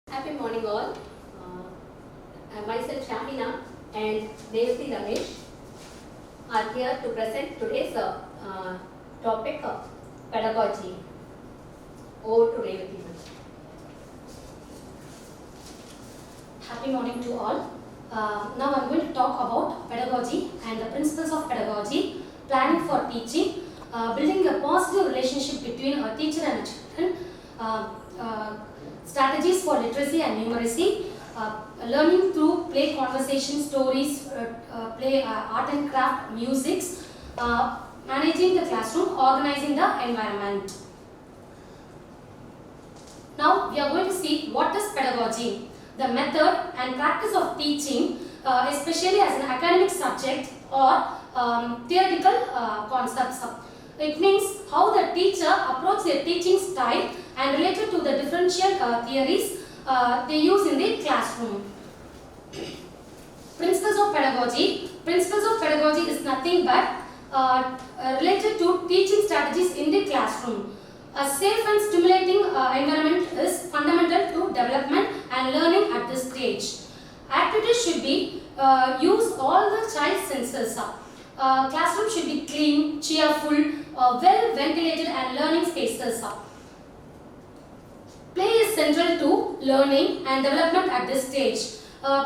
Happy morning all. Myself Shahina and Devati Ramesh are here to present today's topic pedagogy. Over to Devati. Happy morning to all. Now I'm going to talk about pedagogy and the principles of pedagogy, planning for teaching, building a positive relationship between a teacher and a children, strategies for literacy and numeracy, learning through play, conversation, stories, play, art and craft, musics, managing the classroom, organizing the environment. Now we are going to see what is pedagogy, the method and practice of teaching, especially as an academic subject or theoretical concepts. It means how the teacher approaches their teaching style and related to the differential theories they use in the classroom. Principles of pedagogy. Principles of pedagogy is nothing but related to teaching strategies in the classroom. A safe and stimulating environment is fundamental to development and learning at this stage. Activities should be use all the child senses. Classroom should be clean, cheerful, well ventilated and learning spaces. Play is central to learning and development at this stage.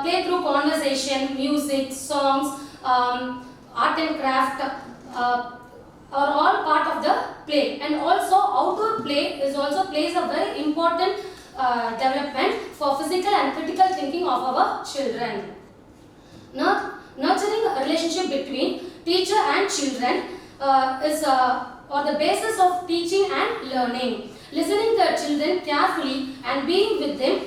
Play through conversation, music, songs, art and craft are all part of the play, and also outdoor play is also plays a very important development for physical and critical thinking of our children. Nurturing a relationship between teacher and children is or the basis of teaching and learning. Listening to the children carefully and being with them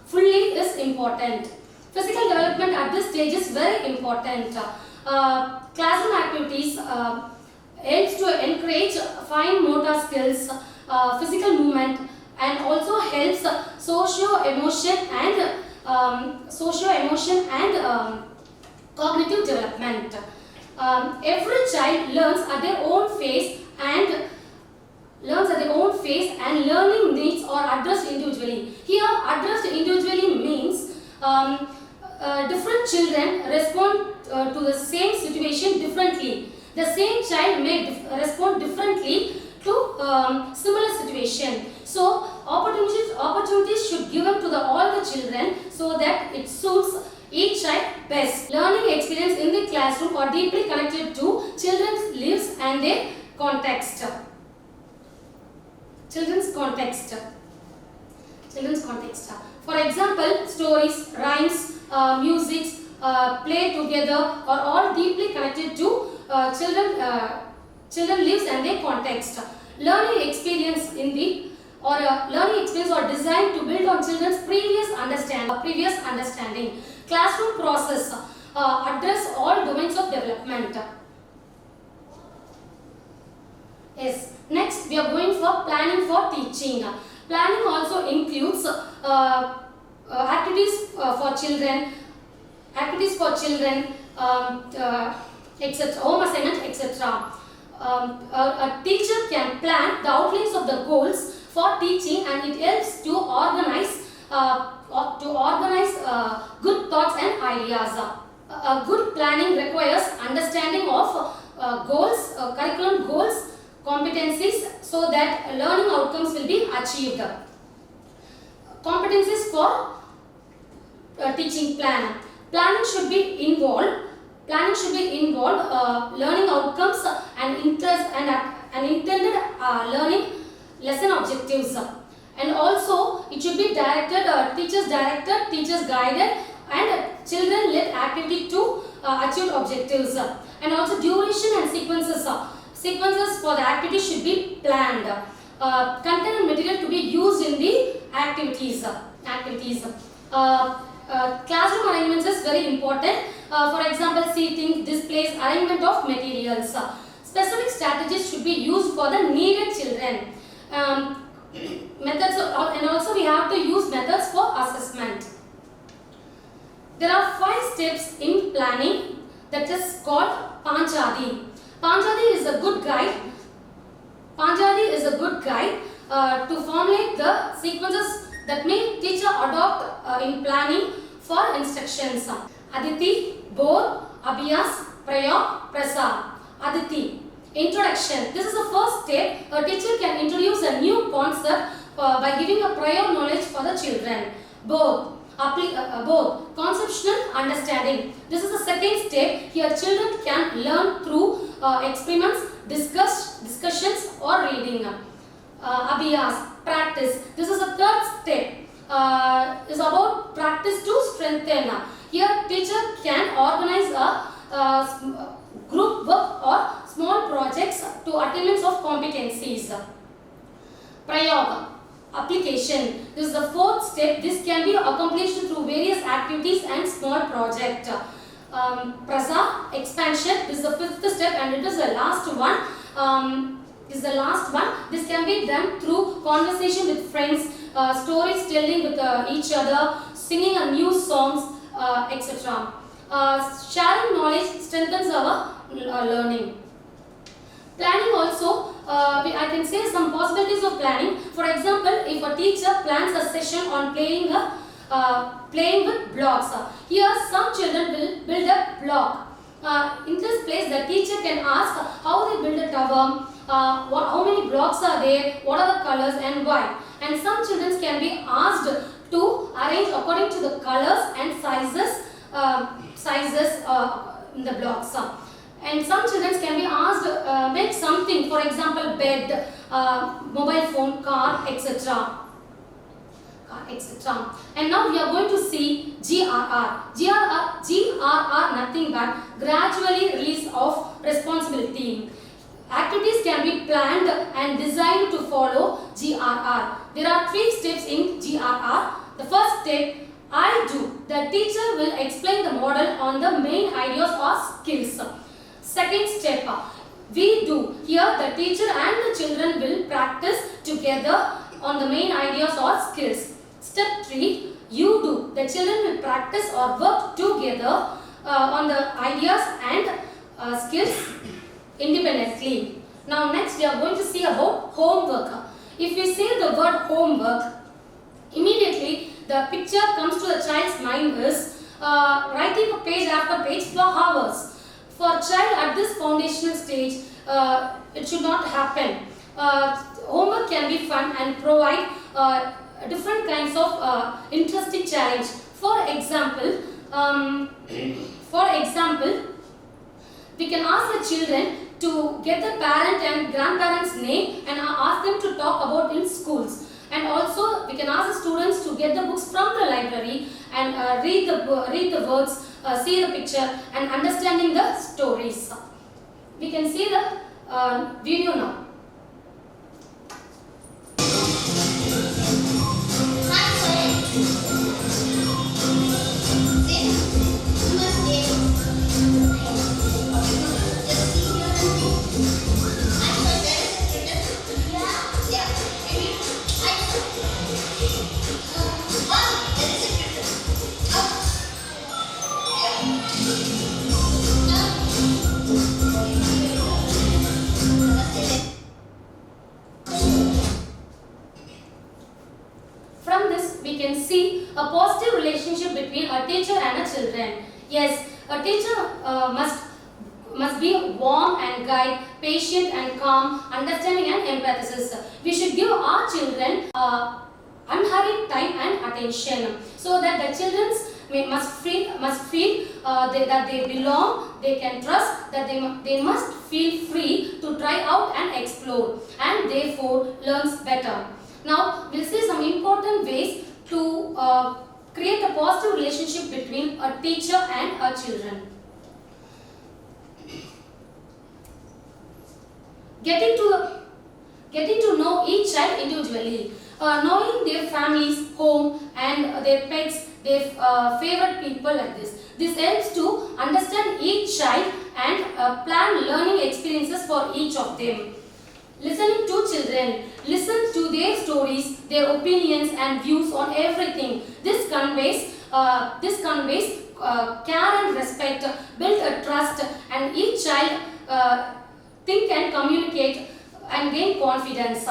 fully is important. Physical development at this stage is very important. Classroom activities aims to encourage fine motor skills, physical movement, and also helps socio-emotion and cognitive development. Every child learns at their own pace and learning needs are addressed individually. Here, addressed individually means different children respond to the same situation differently. The same child may respond differently to similar situation. So, opportunities should be given to all the children so that it suits each child best. Learning experience in the classroom are deeply connected to children's lives and their context. Children's context. For example, stories, rhymes, music, play together are all deeply connected to children lives and their context. Learning experience are designed to build on children's previous understanding. Classroom process address all domains of development. Yes. Next, we are going for planning for teaching. Planning also includes activities for children, etc., home assignment, etc. A teacher can plan the outlines of the goals for teaching, and it helps to organize good thoughts and ideas. A good planning requires understanding of goals, curriculum goals, competencies, so that learning outcomes will be achieved. Competencies for teaching plan. Planning should be involved learning outcomes and interest and intended learning lesson objectives. And also it should be teachers guided and children led activity to achieve objectives. And also duration and sequences for the activity should be planned. Content and material to be used in the activities. Classroom arrangements is very important. For example, seating, displays, arrangement of materials. Specific strategies should be used for the needed children. Methods, and also we have to use methods for assessment. There are 5 steps in planning that is called Panchadi. Panchadi is a good guide to formulate the sequences that may teacher adopt in planning for instructions. Aditi, Bodh, Abhyas, Prayo, Prasad. Aditi. Introduction. This is the first step. A teacher can introduce a new concept by giving a prior knowledge for the children. Both. Both. Conceptual understanding. This is the second step. Here children can learn through experiments, discussions or reading. Abhyas. Practice. This is the third step. Is about practice to strengthen. Here teacher can organize a group work or small projects to attainments of competencies. Prayoga, application. This is the fourth step. This can be accomplished through various activities and small project. Prasa, expansion. This is the fifth step and it is the last one. This can be done through conversation with friends, stories telling with each other, singing a new songs, etc. Sharing knowledge strengthens our learning. Planning also, I can say some possibilities of planning. For example, if a teacher plans a session on playing with blocks, here some children will build a block. In this place, the teacher can ask how they build a tower, how many blocks are there, what are the colors and why. And some children can be asked to arrange according to the colors and sizes in the blocks. And some children can be asked make something, for example bed, mobile phone, car, etc. And now we are going to see GRR. GRR nothing but gradually release of responsibility. Activities can be planned and designed to follow GRR. There are 3 steps in GRR. The first step, I do. The teacher will explain the model on the main ideas or skills. Second step, we do. Here the teacher and the children will practice together on the main ideas or skills. Step 3, you do. The children will practice or work together on the ideas and skills independently. Now next we are going to see about homework. If we say the word homework, immediately the picture comes to the child's mind is writing a page after page for hours. For a child at this foundational stage, it should not happen. Homework can be fun and provide different kinds of interesting challenge. For example, we can ask the children to get the parent and grandparents' name and ask them to talk about in schools. And also we can ask the students to get the books from the library and read the words, see the picture and understanding the stories. We can see the video now. From this, we can see a positive relationship between a teacher and a children. Yes, a teacher must be warm and guide, patient and calm, understanding and empathizes. We should give our children unhurried time and attention, so that the children must feel that they belong, they can trust, that they must feel free to try out and explore, and therefore learns better. Now we'll see some important ways to create a positive relationship between a teacher and a children. Getting to know each child individually, knowing their families, home and their pets, their favorite people like this. This helps to understand each child and plan learning experiences for each of them. Listening to children, listen to their stories, their opinions and views on everything. This conveys care and respect, build a trust, and each child think and communicate and gain confidence.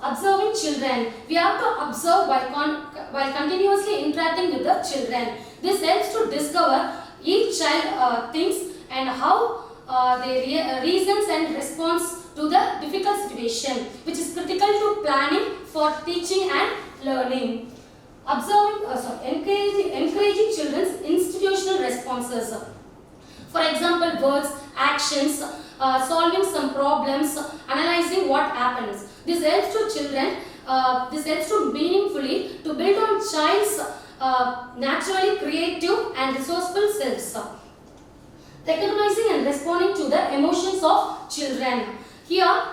Observing children. We have to observe while continuously interacting with the children. This helps to discover each child things and how their reasons and response to the difficult situation, which is critical to planning for teaching and learning. Encouraging children's institutional responses. For example, words, actions, solving some problems, analyzing what happens. This helps to children. This helps to meaningfully to build on child's naturally creative and resourceful selves. Recognizing and responding to the emotions of children. Here,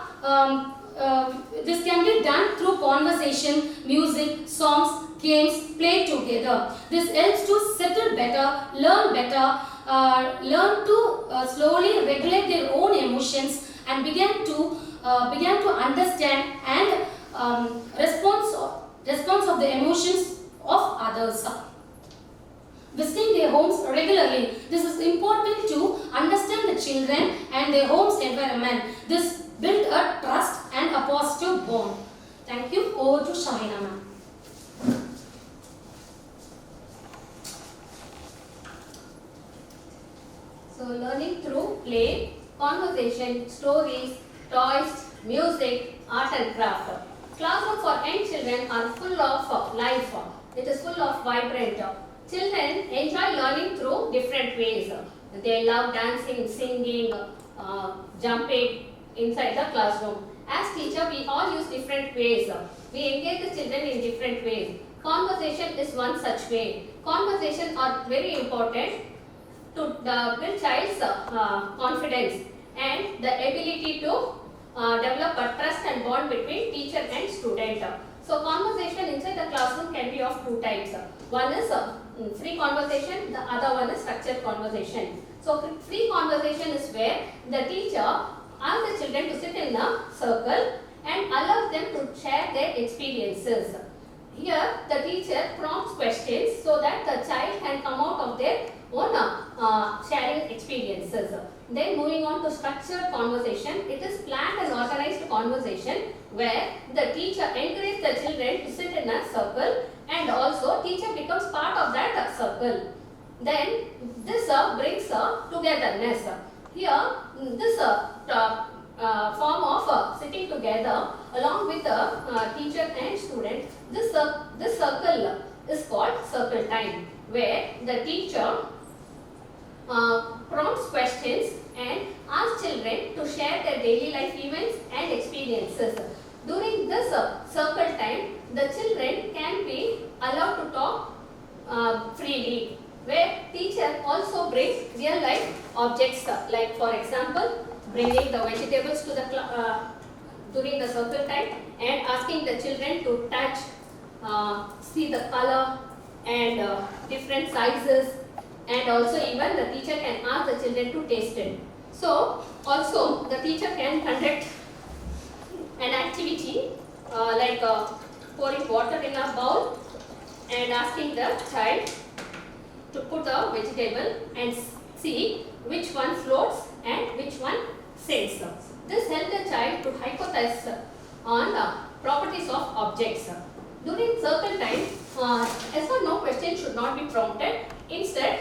this can be done through conversation, music, songs, games, play together. This helps to settle better, learn better, learn to slowly regulate their own emotions and begin to understand and response of the emotions of others. Visiting their homes regularly. This is important to understand the children and their home's environment. This build a trust and a positive bond. Thank you. Over to Shahina ma'am. So learning through play, conversation, stories, toys, music, art and craft. Classrooms for young children are full of life. It is full of vibrant. Children enjoy learning through different ways. They love dancing, singing, jumping inside the classroom. As teacher, we all use different ways. We engage the children in different ways. Conversation is one such way. Conversations are very important to build child's confidence and the ability to develop a trust and bond between teacher and student. So conversation inside the classroom can be of two types. One is free conversation, the other one is structured conversation. So free conversation is where the teacher asks the children to sit in a circle and allows them to share their experiences. Here the teacher prompts questions so that the child can come out of their own sharing experiences. Then moving on to structured conversation, it is planned and organized conversation where the teacher encourages the children to sit in a circle and also teacher becomes part of that circle. Then this brings togetherness. Here this form of sitting together along with the teacher and student, this circle is called circle time, where the teacher prompts questions and asks children to share their daily life events and experiences. During this circle time, the children can be allowed to talk freely, where teacher also brings real life objects, like for example bringing the vegetables to the during the circle time and asking the children to touch, see the color and different sizes, and also even the teacher can ask the children to taste it. So also the teacher can conduct an activity like pouring water in a bowl and asking the child to put a vegetable and see which one floats and which one sinks. This helps the child to hypothesize on properties of objects. During circle time, yes or no question should not be prompted. Instead,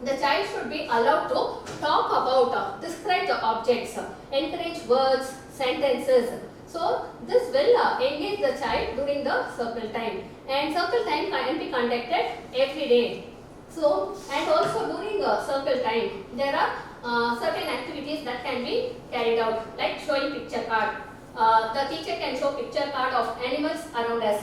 the child should be allowed to talk about, describe the objects, encourage words, sentences. So this will engage the child during the circle time. And circle time can be conducted every day. So, and also during circle time, there are certain activities that can be carried out, like showing picture card. The teacher can show picture card of animals around us,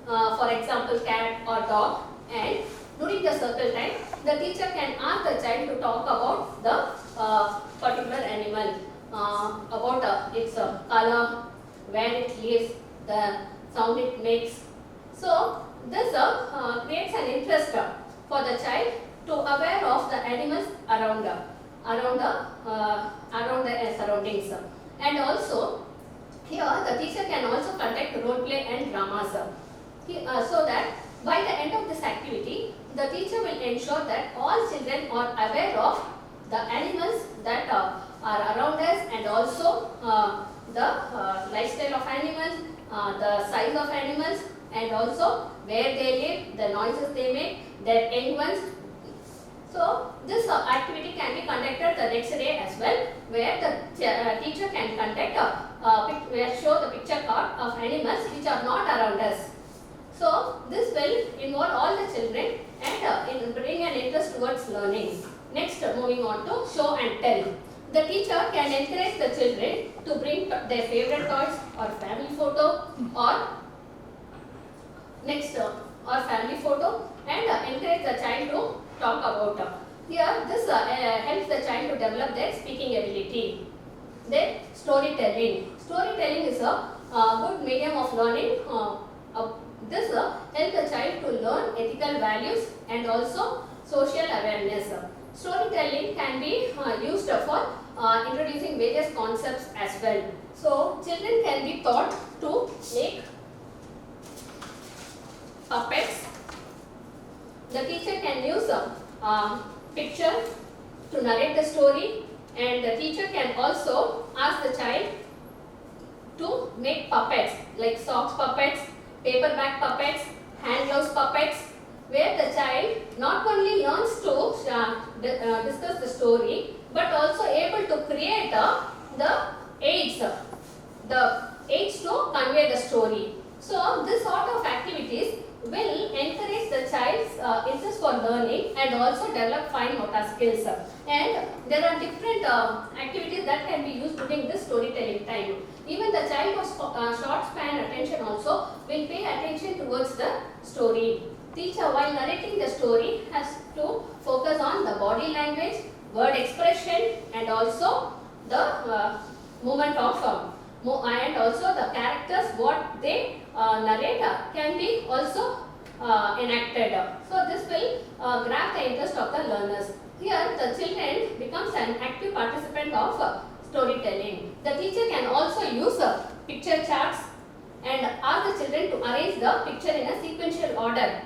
for example cat or dog, and during the circle time, the teacher can ask the child to talk about the particular animal, about its color, where it lives, the sound it makes. So this creates an interest for the child to aware of the animals around the surroundings. And also here the teacher can also conduct role play and dramas, so that by the end of this activity the teacher will ensure that all children are aware of the animals that are around us, and also the lifestyle of animals, the size of animals, and also where they live, the noises they make, their young ones. So this activity can be conducted the next day as well, where the teacher can show the picture card of animals which are not around us. So this will involve all the children and bring an interest towards learning. Next, moving on to show and tell. The teacher can encourage the children to bring their favorite toys or family photo, or family photo, and encourage the child to talk about. Here, this helps the child to develop their speaking ability. Then, storytelling. Storytelling is a good medium of learning. This helps the child to learn ethical values and also social awareness. Storytelling can be used for introducing various concepts as well. So, children can be taught to make puppets. The teacher can use a picture to narrate the story, and the teacher can also ask the child to make puppets like socks puppets, paperback puppets, hand gloves puppets, where the child not only learns to discuss the story, but also able to create the aids to convey the story. So this sort of activities will encourage the child's interest for learning and also develop fine motor skills. And there are different activities that can be used during this storytelling time. Even the child of short span attention also will pay attention towards the story. Teacher, while narrating the story, has to focus on the body language, word expression, and also the movement of and also the characters what they narrate can be also enacted. So this will grab the interest of the learners. Here the children becomes an active participant of storytelling. The teacher can also use picture charts and ask the children to arrange the picture in a sequential order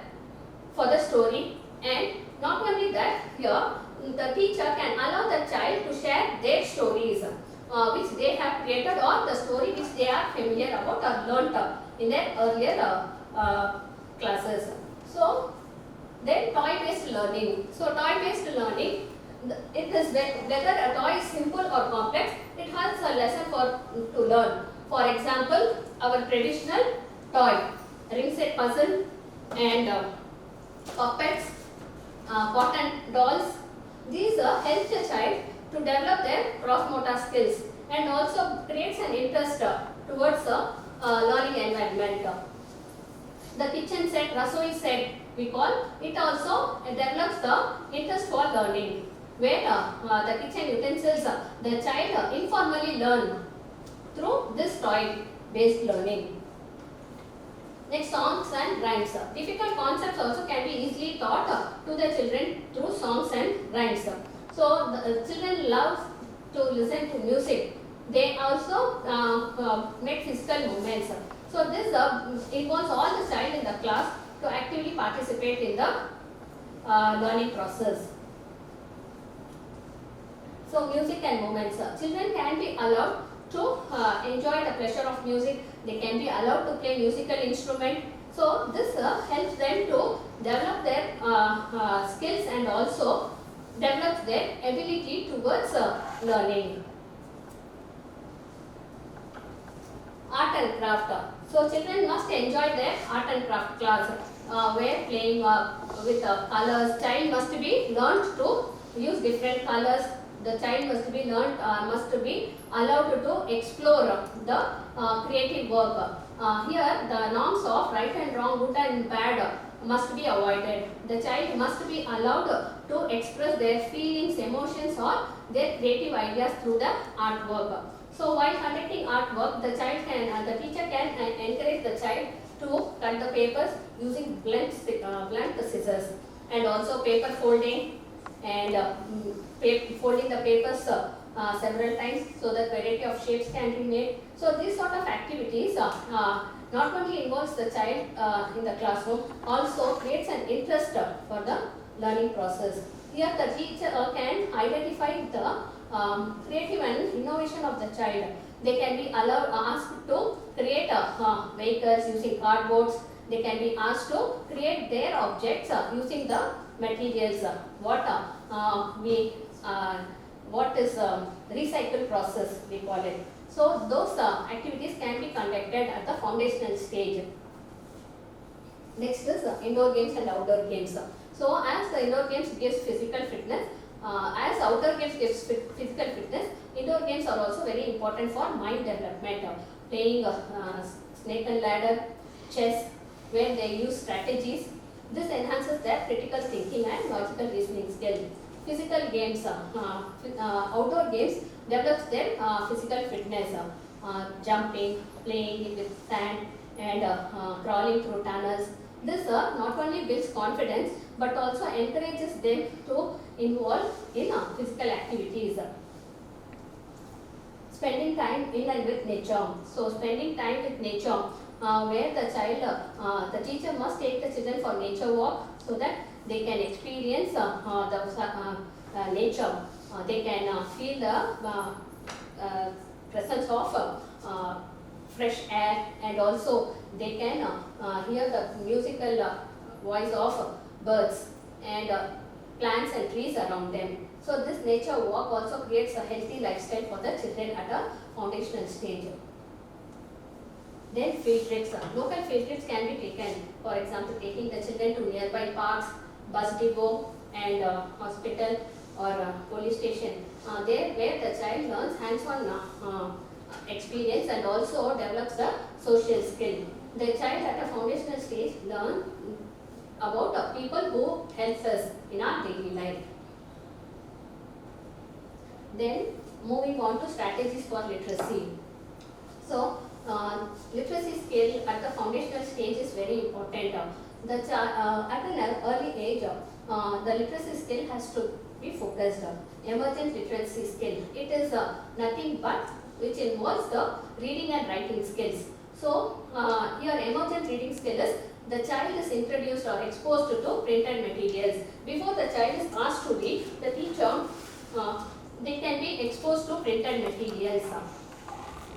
for the story. And not only that, here the teacher can allow the child to share their stories which they have created, or the story which they are familiar about or learnt in their earlier classes. So then toy-based learning. So toy-based learning, it is whether a toy is simple or complex, it has a lesson to learn. For example, our traditional toy, ring set puzzle, and puppets, cotton dolls. These help the child to develop their cross motor skills and also creates an interest towards learning environment. The kitchen set, rasoi set, we call it, also develops the interest for learning, where the kitchen utensils the child informally learn through this toy based learning. Next, songs and rhymes. Difficult concepts also can be easily taught to the children through songs and rhymes. So the children love to listen to music. They also make physical movements. So this involves all the child in the class to actively participate in the learning process. So music and movements. Children can be allowed to enjoy the pleasure of music. They can be allowed to play musical instrument. So this helps them to develop their skills and also develops their ability towards learning. Art and craft. So children must enjoy their art and craft class where playing with colors. Child must be learned to use different colors. The child must be allowed to explore the creative work. Here the norms of right and wrong, good and bad must be avoided. The child must be allowed to express their feelings, emotions, or their creative ideas through the artwork. So while conducting artwork, the teacher can encourage the child to cut the papers using blunt scissors, and also paper folding and folding the papers several times so that variety of shapes can be made. So these sort of activities not only involves the child in the classroom, also creates an interest for the learning process. Here the teacher can identify the creative and innovation of the child. They can be asked to create vehicles using cardboards. They can be asked to create their objects using the materials. What is recycle process we call it. So those activities can be conducted at the foundational stage. Next is indoor games and outdoor games. So as the indoor games gives physical fitness, as outdoor games gives physical fitness, indoor games are also very important for mind development. Playing snake and ladder, chess, where they use strategies. This enhances their critical thinking and logical reasoning skill. Physical games, outdoor games develops their physical fitness, jumping, playing with sand, and crawling through tunnels. This not only builds confidence but also encourages them to involve in physical activities. Spending time in and with nature. So spending time with nature, where the teacher must take the children for nature walk so that they can experience the nature. They can feel the presence of fresh air, and also they can hear the musical voice of birds and plants and trees around them. So this nature walk also creates a healthy lifestyle for the children at a foundational stage. Then field trips. Local field trips can be taken. For example, taking the children to nearby parks, bus depot, and hospital or police station. There where the child learns hands-on experience and also develops the social skill. The child at a foundational stage learn about people who helps us in our daily life. Then moving on to strategies for literacy. So literacy skill at the foundational stage is very important. At an early age, the literacy skill has to be focused. Emergent literacy skill. It is nothing but which involves the reading and writing skills. So here emergent reading skill is the child is introduced or exposed to printed materials. Before the child is asked to read, the teacher they can be exposed to printed materials.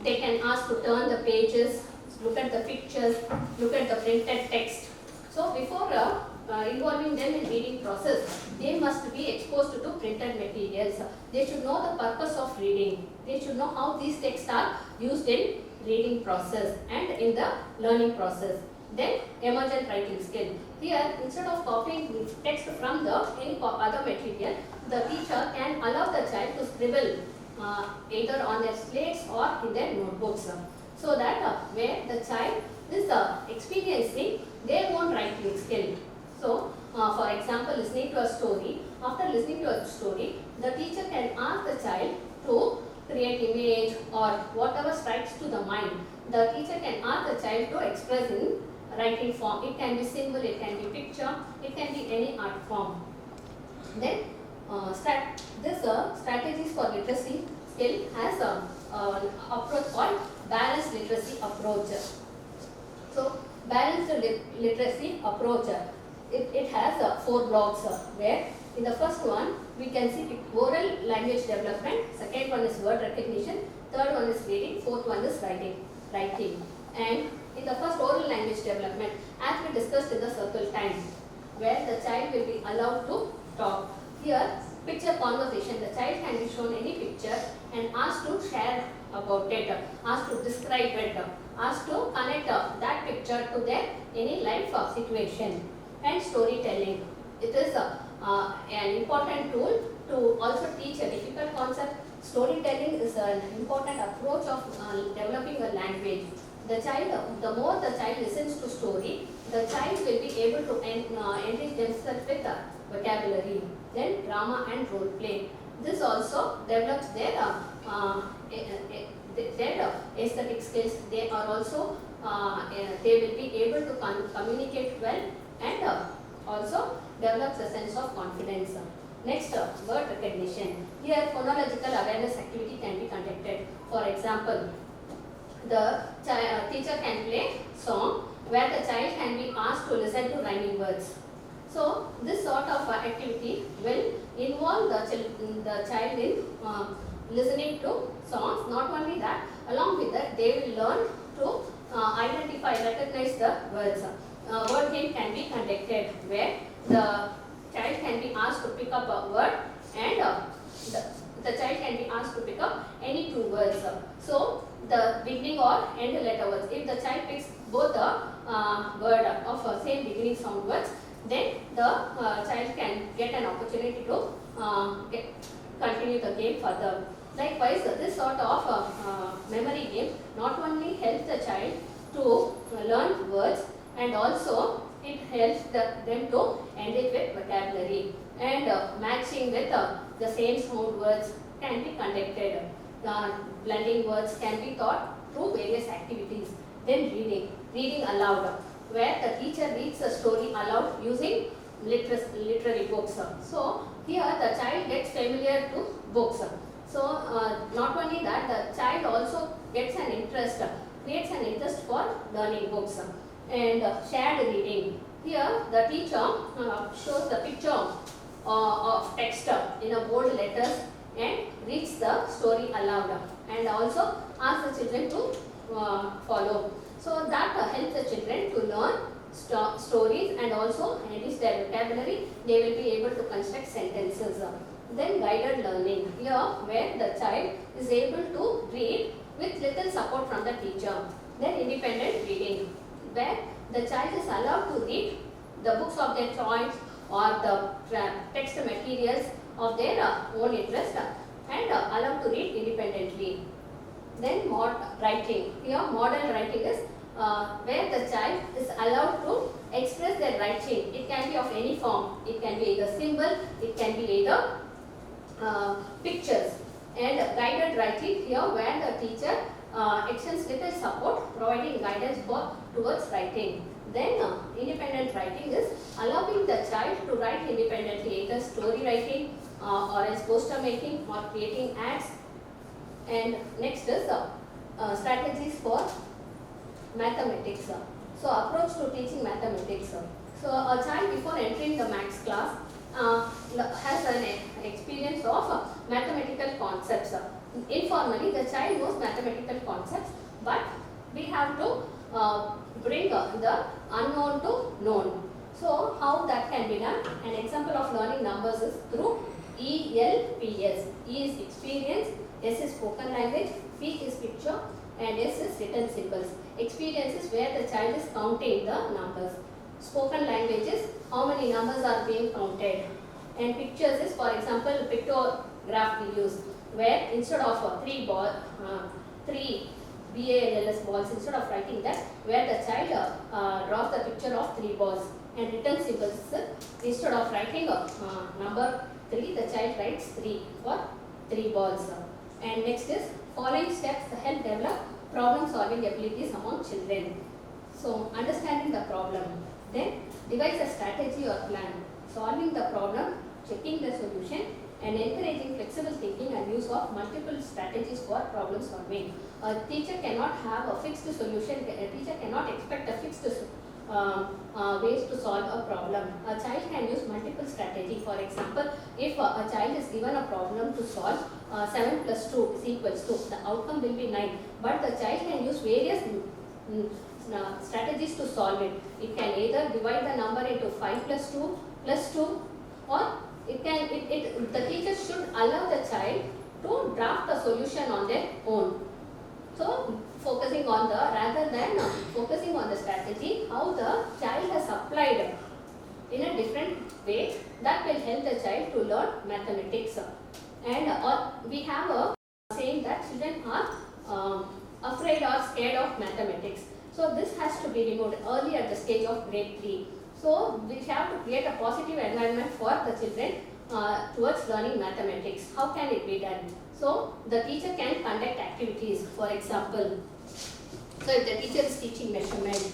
They can ask to turn the pages, look at the pictures, look at the printed text. So before involving them in reading process, they must be exposed to printed materials. They should know the purpose of reading. They should know how these texts are used in reading process and in the learning process. Then emergent writing skill. Here, instead of copying the text from any other material, the teacher can allow the child to scribble either on their slates or in their notebooks, so that where the child is experiencing their own writing skill. So, for example, listening to a story. After listening to a story, the teacher can ask the child to create image or whatever strikes to the mind. The teacher can ask the child to express in writing form. It can be symbol, it can be picture, it can be any art form. Then strategies for literacy skill has an approach called balanced literacy approach. So balanced literacy approach, it has 4 blocks where in the first one we can see oral language development, second one is word recognition, third one is reading, fourth one is writing. And in the first oral language development, as we discussed in the circle time, where the child will be allowed to talk. Here, picture conversation, the child can be shown any picture and asked to share about it, asked to describe it, asked to connect that picture to their any life situation. And storytelling. It is an important tool to also teach a difficult concept. Storytelling is an important approach of developing a language. The more the child listens to story, the child will be able to enrich themselves with vocabulary. Then drama and role play. This also develops their aesthetic skills. They are also they will be able to communicate well and also develops a sense of confidence. Next, word recognition. Here, phonological awareness activity can be conducted. For example, the teacher can play song where the child can be asked to listen to rhyming words. So this sort of activity will involve the child in listening to songs. Not only that, along with that they will learn to recognize the words. Word game can be conducted where the child can be asked to pick up a word and the child can be asked to pick up any two words. So the beginning or end letter words. If the child picks both the word of same beginning sound words, then the child can get an opportunity to continue the game further. Likewise, this sort of memory game not only helps the child to learn words, and also it helps them to engage with vocabulary, and matching with the same sound words can be conducted. Blending words can be taught through various activities. Then reading aloud, where the teacher reads a story aloud using literary books. So here the child gets familiar to books. So not only that, the child also gets an interest, creates an interest for learning books. And shared reading. Here the teacher shows the picture of text in a bold letters and reads the story aloud, and also asks the children to follow. So that helps the children to learn stories and also enrich their vocabulary. They will be able to construct sentences. Then guided learning. Here where the child is able to read with little support from the teacher. Then independent reading, where the child is allowed to read the books of their choice or the text materials of their own interest and allowed to read independently. Then writing. Here model writing is where the child is allowed to express their writing. It can be of any form. It can be either symbol, it can be either pictures. And guided writing, here where the teacher extends little support, providing guidance towards writing. Then independent writing is allowing the child to write independently, either story writing or as poster making or creating ads. And next is strategies for mathematics. So approach to teaching mathematics. So a child before entering the maths class has an experience of mathematical concepts. Informally, the child knows mathematical concepts, but we have to bring the unknown to known. So how that can be done? An example of learning numbers is through ELPS. E is experience, S is spoken language, P is picture, and S is written symbols. Experience is where the child is counting the numbers. Spoken language is how many numbers are being counted. And pictures is, for example, pictograph we use, where instead of three BALS balls, instead of writing that, where the child draws the picture of 3 balls. And written symbols, instead of writing number 3, the child writes 3 for 3 balls. And next is following steps help develop problem solving abilities among children. So understanding the problem, then devise a strategy or plan, solving the problem, checking the solution, and encouraging flexible thinking and use of multiple strategies for problem solving. A teacher cannot have a fixed solution. A teacher cannot expect a fixed ways to solve a problem. A child can use multiple strategies. For example, if a child is given a problem to solve, 7 plus 2 is equals to, the outcome will be 9. But the child can use various strategies to solve it. It can either divide the number into 5 plus 2, or the teacher should allow the child to draft a solution on their own. So focusing on rather than focusing on the strategy, how the child has applied in a different way, that will help the child to learn mathematics. And we have a saying that children are afraid or scared of mathematics. So this has to be removed early at the stage of grade 3. So we have to create a positive environment for the children towards learning mathematics. How can it be done? So the teacher can conduct activities. For example, so if the teacher is teaching measurement,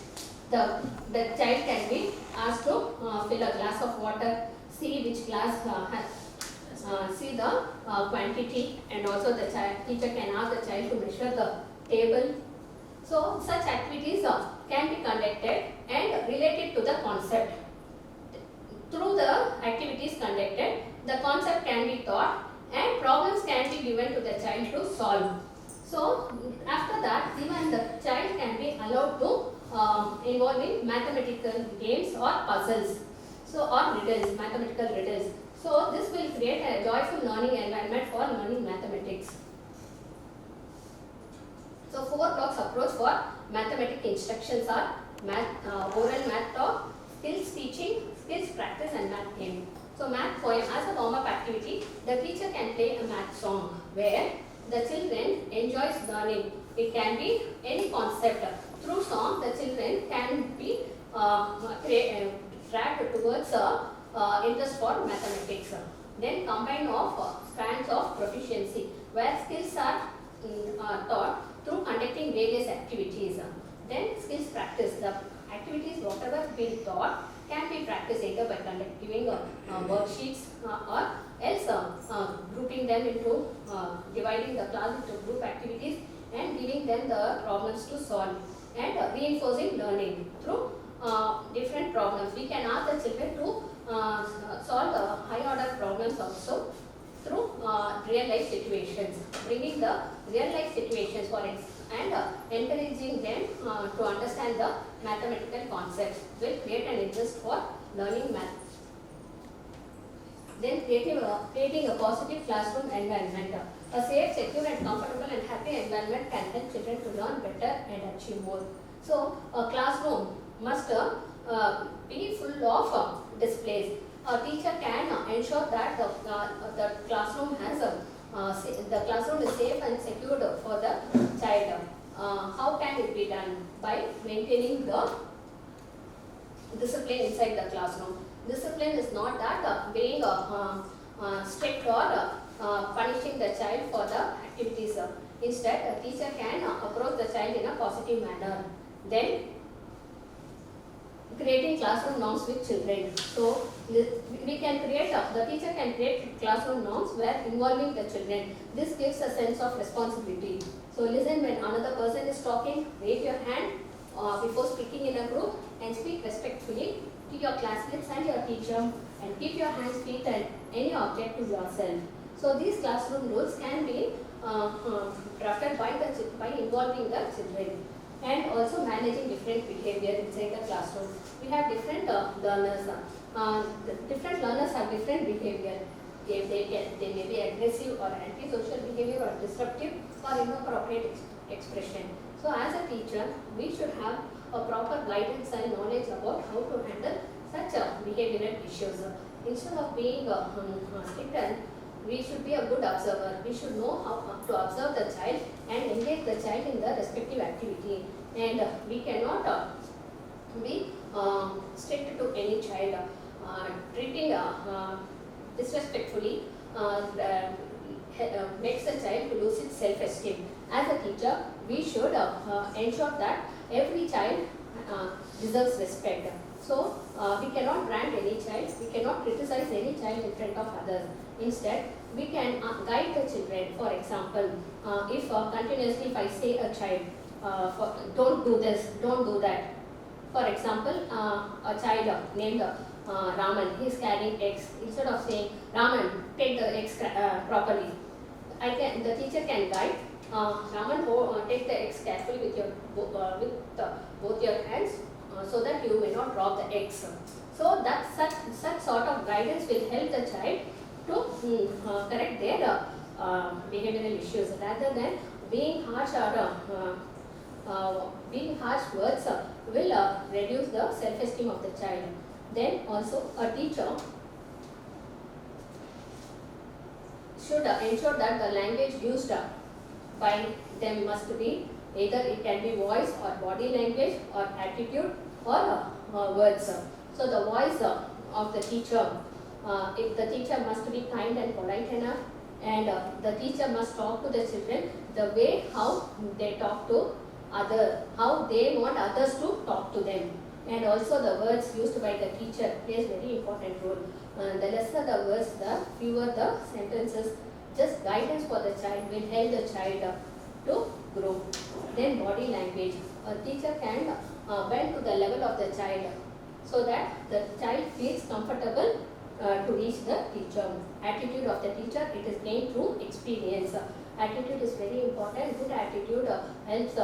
the child can be asked to fill a glass of water, see which glass has see the quantity, and also the teacher can ask the child to measure the table. So such activities can be conducted and related to the concept Through the activities conducted, the concept can be taught and problems can be given to the child to solve. So after that, even the child can be allowed to involve in mathematical games or puzzles, so or riddles, mathematical riddles. So this will create a joyful learning environment for learning mathematics. So 4 blocks approach for mathematical instructions are oral math talk, skills teaching, skills practice and math game. So math poem as a warm-up activity, the teacher can play a math song where the children enjoys learning. It can be any concept. Through song, the children can be tracked towards interest for mathematics. Then combine of strands of proficiency where skills are taught through conducting various activities. Then skills practice. The activities whatever been taught can be practiced either by giving worksheets or else grouping them into dividing the class into group activities and giving them the problems to solve and reinforcing learning through different problems. We can ask the children to solve high order problems also through real life situations, bringing the real life situations for it and encouraging them to understand the mathematical concepts will create an interest for learning math. Then creating a positive classroom environment. A safe, secure and comfortable and happy environment can help children to learn better and achieve more. So a classroom must be full of displays. A teacher can ensure that the classroom has the classroom is safe and secured for the child. How can it be done? By maintaining the discipline inside the classroom. Discipline is not that being strict or punishing the child for the activities. Instead, a teacher can approach the child in a positive manner. Then, creating classroom norms with children. So, we can create, the teacher can create classroom norms where involving the children. This gives a sense of responsibility. So, listen when another person is talking, raise your hand before speaking in a group and speak respectfully to your classmates and your teacher and keep your hands, feet and any object to yourself. So, these classroom rules can be drafted by involving the children and also managing different behavior inside the classroom. We have different learners. Different learners have different behavior. They may be aggressive or antisocial behavior or disruptive or inappropriate expression. So as a teacher, we should have a proper guidance and knowledge about how to handle such behavioral issues. Instead of being strict, we should be a good observer. We should know how to observe the child and engage the child in the respective activity. And we cannot be strict to any child. Treating disrespectfully makes the child to lose its self-esteem. As a teacher, we should ensure that every child deserves respect. So, we cannot brand any child, we cannot criticize any child in front of others. Instead, we can guide the children. For example, if continuously if I say a child, don't do this, don't do that. For example, a child named Raman, he is carrying eggs. Instead of saying, Raman, take the eggs properly, the teacher can guide. Raman, take the eggs carefully with both your hands so that you may not drop the eggs. So that such sort of guidance will help the child to correct their behavioral issues rather than being harsh or being harsh words will reduce the self-esteem of the child. Then also a teacher should ensure that the language used by them must be either it can be voice or body language or attitude or words. So the voice of the teacher, if the teacher must be kind and polite enough, and the teacher must talk to the children the way how they talk to others, how they want others to talk to them. And also the words used by the teacher plays very important role. The lesser the words, the fewer the sentences. Just guidance for the child will help the child to grow. Then body language. A teacher can bend to the level of the child so that the child feels comfortable to reach the teacher. Attitude of the teacher, it is gained through experience. Attitude is very important. Good attitude helps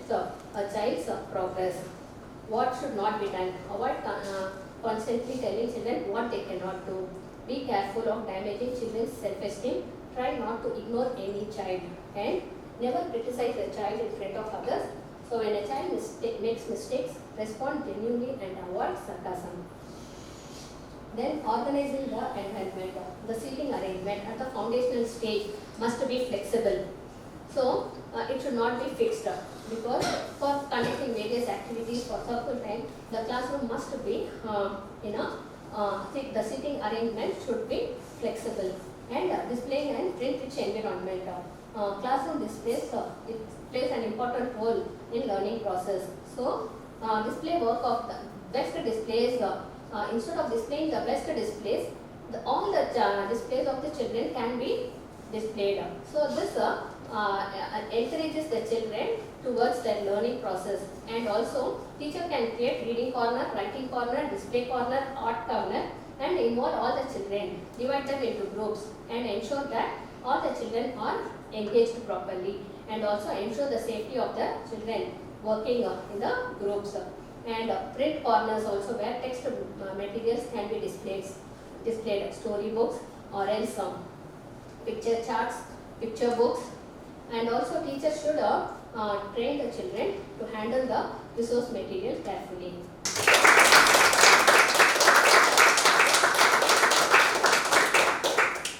a child's progress. What should not be done? Avoid constantly telling children what they cannot do. Be careful of damaging children's self-esteem. Try not to ignore any child, and never criticize a child in front of others. So when a child makes mistakes, respond genuinely and avoid sarcasm. Then organizing the environment. The seating arrangement at the foundational stage must be flexible. So it should not be fixed, because for conducting various activities for circle time, the classroom must be the seating arrangement should be flexible, and displaying an print-rich environment. Classroom displays it plays an important role in learning process. So display work of the best displays. Instead of displaying the best displays, all the displays of the children can be displayed. So this encourages the children towards their learning process, and also teacher can create reading corner, writing corner, display corner, art corner, and involve all the children, divide them into groups, and ensure that all the children are engaged properly, and also ensure the safety of the children working in the groups. And print corners also, where text materials can be displayed, storybooks or else picture charts, picture books, and also teachers should train the children to handle the resource material carefully.